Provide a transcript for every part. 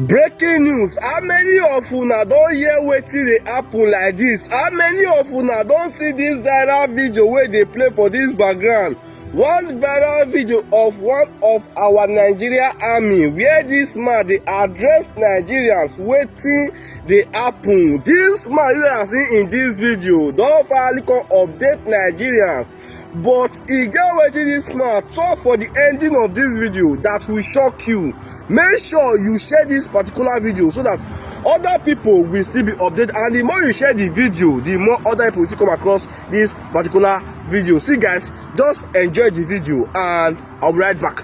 Breaking news, how many of una don hear wetin dey happen like this? How many of una don see this viral video wey dey play for this background? One viral video of one of our Nigerian army where this man dey address Nigerians wetin dey happen. This man you are seeing in this video don finally come update Nigerians, but e get wetin this man talk for the ending of this video that will shock you. Make sure you share this particular video so that other people will still be updated, and the more you share the video, the more other people will still come across this particular video. See guys, just enjoy the video and I'll be right back.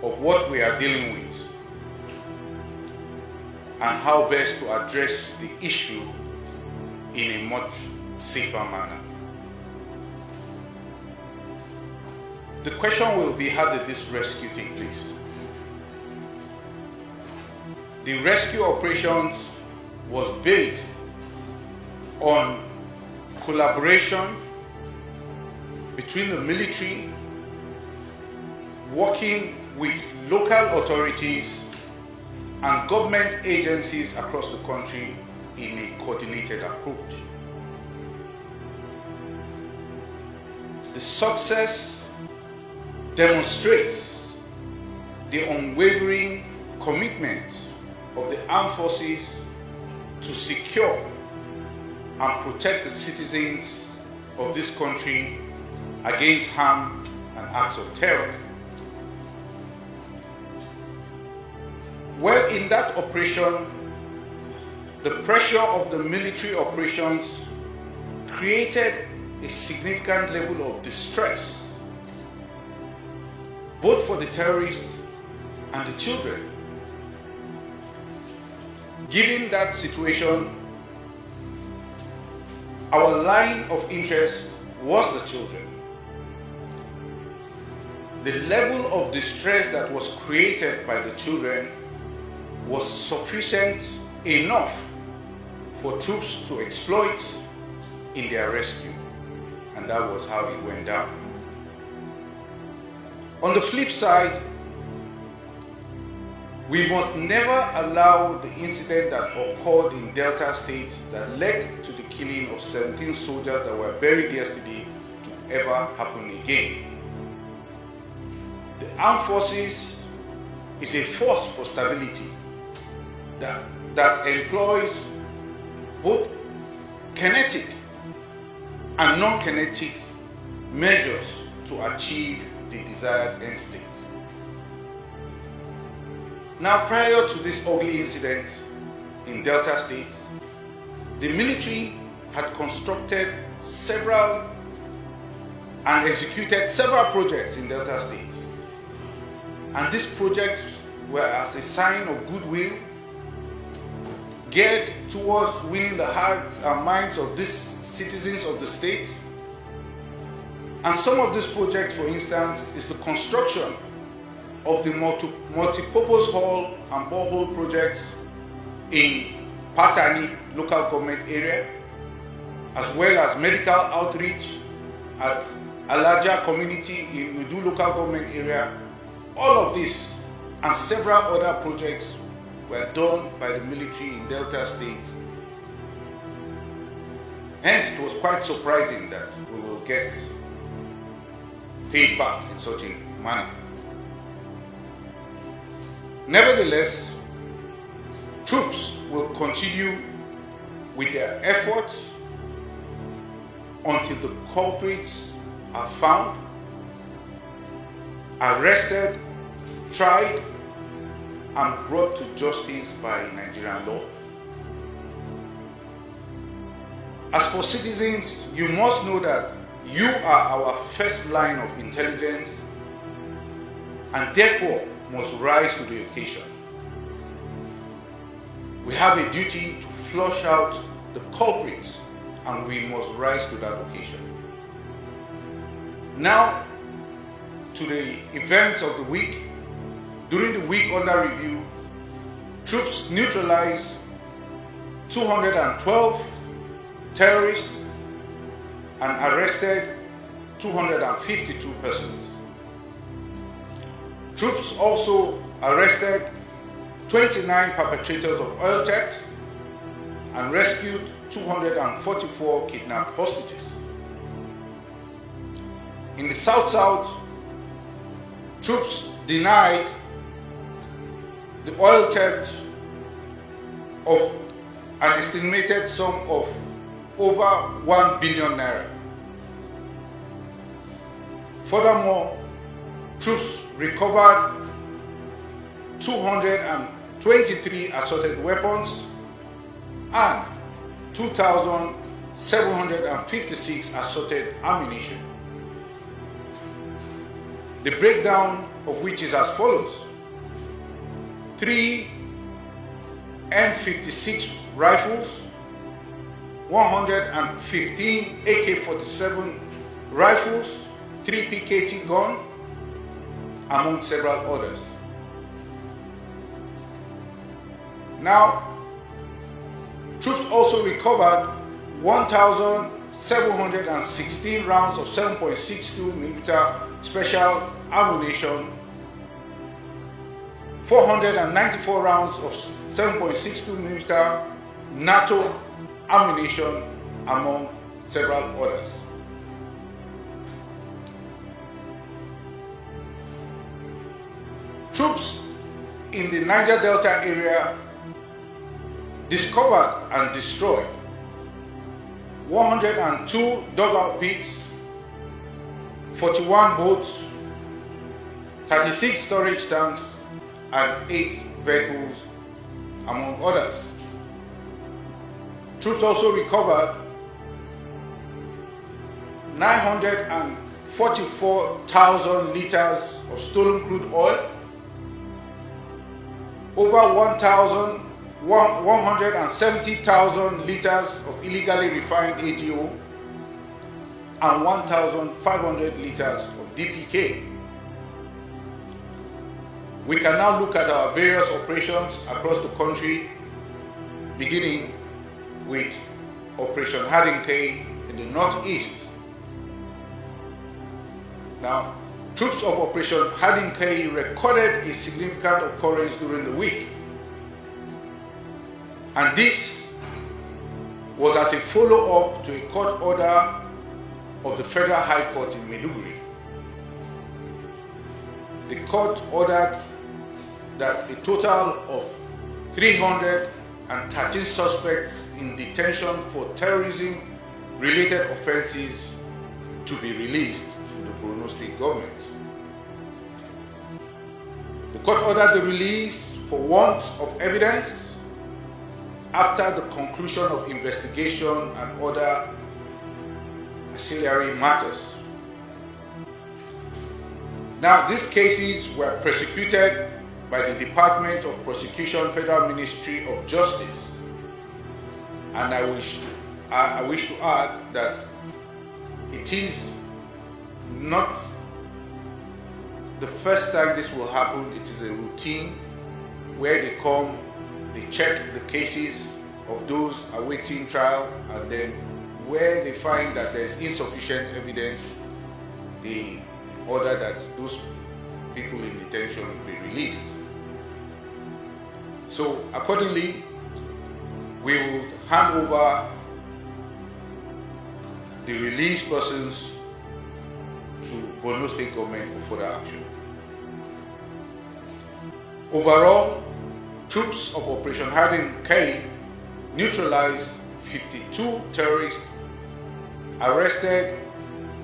Of what we are dealing with and how best to address the issue in a much safer manner. The question will be, how did this rescue take place? The rescue operations was based on collaboration between the military, working with local authorities and government agencies across the country in a coordinated approach. The success demonstrates the unwavering commitment of the armed forces to secure and protect the citizens of this country against harm and acts of terror. Well, in that operation, the pressure of the military operations created a significant level of distress, both for the terrorists and the children. Given that situation, our line of interest was the children. The level of distress that was created by the children was sufficient enough for troops to exploit in their rescue, and that was how it went down. On the flip side, we must never allow the incident that occurred in Delta State that led to the killing of 17 soldiers that were buried yesterday to ever happen again. The armed forces is a force for stability that employs both kinetic and non-kinetic measures to achieve the desired end state. Now, prior to this ugly incident in Delta State, the military had constructed several and executed several projects in Delta State. And these projects were as a sign of goodwill, geared towards winning the hearts and minds of these citizens of the state. And some of these projects, for instance, is the construction of the multi-purpose hall and borehole projects in Patani local government area, as well as medical outreach at Alaja community in Udu local government area. All of this and several other projects were done by the military in Delta State. Hence, it was quite surprising that we will get paid back in such a manner. Nevertheless, troops will continue with their efforts until the culprits are found, arrested, tried, and brought to justice by Nigerian law. As for citizens, you must know that you are our first line of intelligence and therefore must rise to the occasion. We have a duty to flush out the culprits, and we must rise to that occasion. Now, to the events of the week. During the week under review, troops neutralized 212 terrorists and arrested 252 persons. Troops also arrested 29 perpetrators of oil theft and rescued 244 kidnapped hostages. In the South-South, troops denied the oil theft of an estimated sum of over 1 billion naira. Furthermore, troops recovered 223 assorted weapons and 2,756 assorted ammunition. The breakdown of which is as follows: 3 M56 rifles, 115 AK-47 rifles, 3 PKT gun, among several others. Now, troops also recovered 1,716 rounds of 7.62mm special ammunition, 494 rounds of 7.62mm NATO ammunition, among several others. Troops in the Niger Delta area discovered and destroyed 102 dugout pits, 41 boats, 36 storage tanks, and 8 vehicles, among others. Troops also recovered 944,000 liters of stolen crude oil, over 170,000 liters of illegally refined AGO, and 1,500 liters of DPK. We can now look at our various operations across the country, beginning with Operation Hadinke in the northeast. Now, troops of Operation Hadinke recorded a significant occurrence during the week, and this was as a follow-up to a court order of the Federal High Court in Maiduguri. The court ordered that a total of 313 suspects in detention for terrorism-related offenses to be released to the Borno State government. The court ordered the release for want of evidence after the conclusion of investigation and other ancillary matters. Now, these cases were prosecuted by the Department of Prosecution, Federal Ministry of Justice, and I wish to add that it is not the first time this will happen. It is a routine where they come, they check the cases of those awaiting trial, and then where they find that there is insufficient evidence, they order that those people in detention be released. So accordingly, we will hand over the released persons to Borno State government for further action. Overall, troops of Operation Hadinke neutralized 52 terrorists, arrested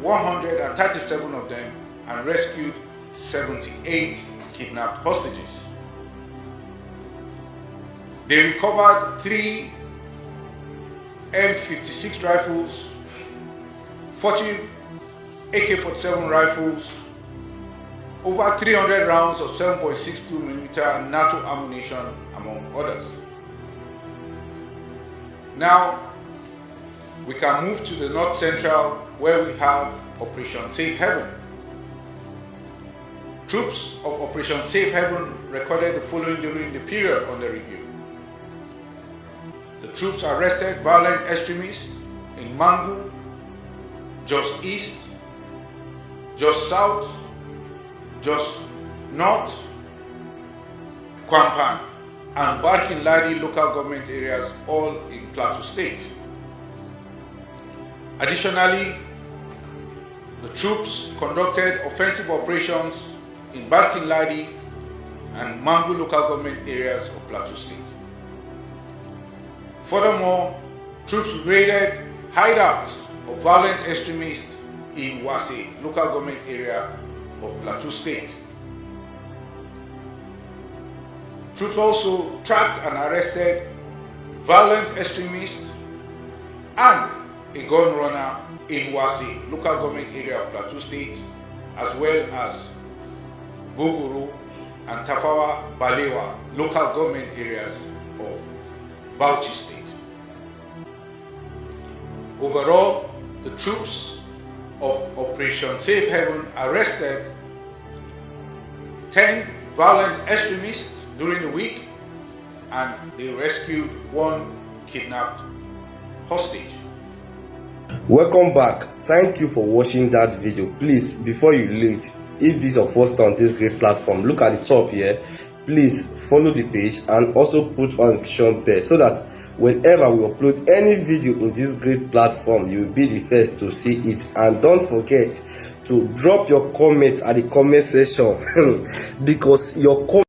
137 of them, and rescued 78 kidnapped hostages. They recovered 3 M56 rifles, 40 AK-47 rifles, over 300 rounds of 7.62mm NATO ammunition, among others. Now, we can move to the North Central, where we have Operation Safe Haven. Troops of Operation Safe Haven recorded the following during the period under review. The troops arrested violent extremists in Mangu, Jos East, Jos South, Jos North, Kwampan, and Barkin Ladi local government areas, all in Plateau State. Additionally, the troops conducted offensive operations in Barkin Ladi and Mangu local government areas of Plateau State. Furthermore, troops raided hideouts of violent extremists in Wase local government area of Plateau State. Troops also tracked and arrested violent extremists and a gun runner in Wase local government area of Plateau State, as well as Gogoro and Tafawa Balewa local government areas of Bauchi State. Overall, the troops of Operation Safe Haven arrested 10 violent extremists during the week, and they rescued 1 kidnapped hostage. Welcome back. Thank you for watching that video. Please, before you leave, if this is your first time on this great platform, look at the top here. Please follow the page and also put on notification bell so that whenever we upload any video in this great platform, you will be the first to see it. And don't forget to drop your comments at the comment section because your comments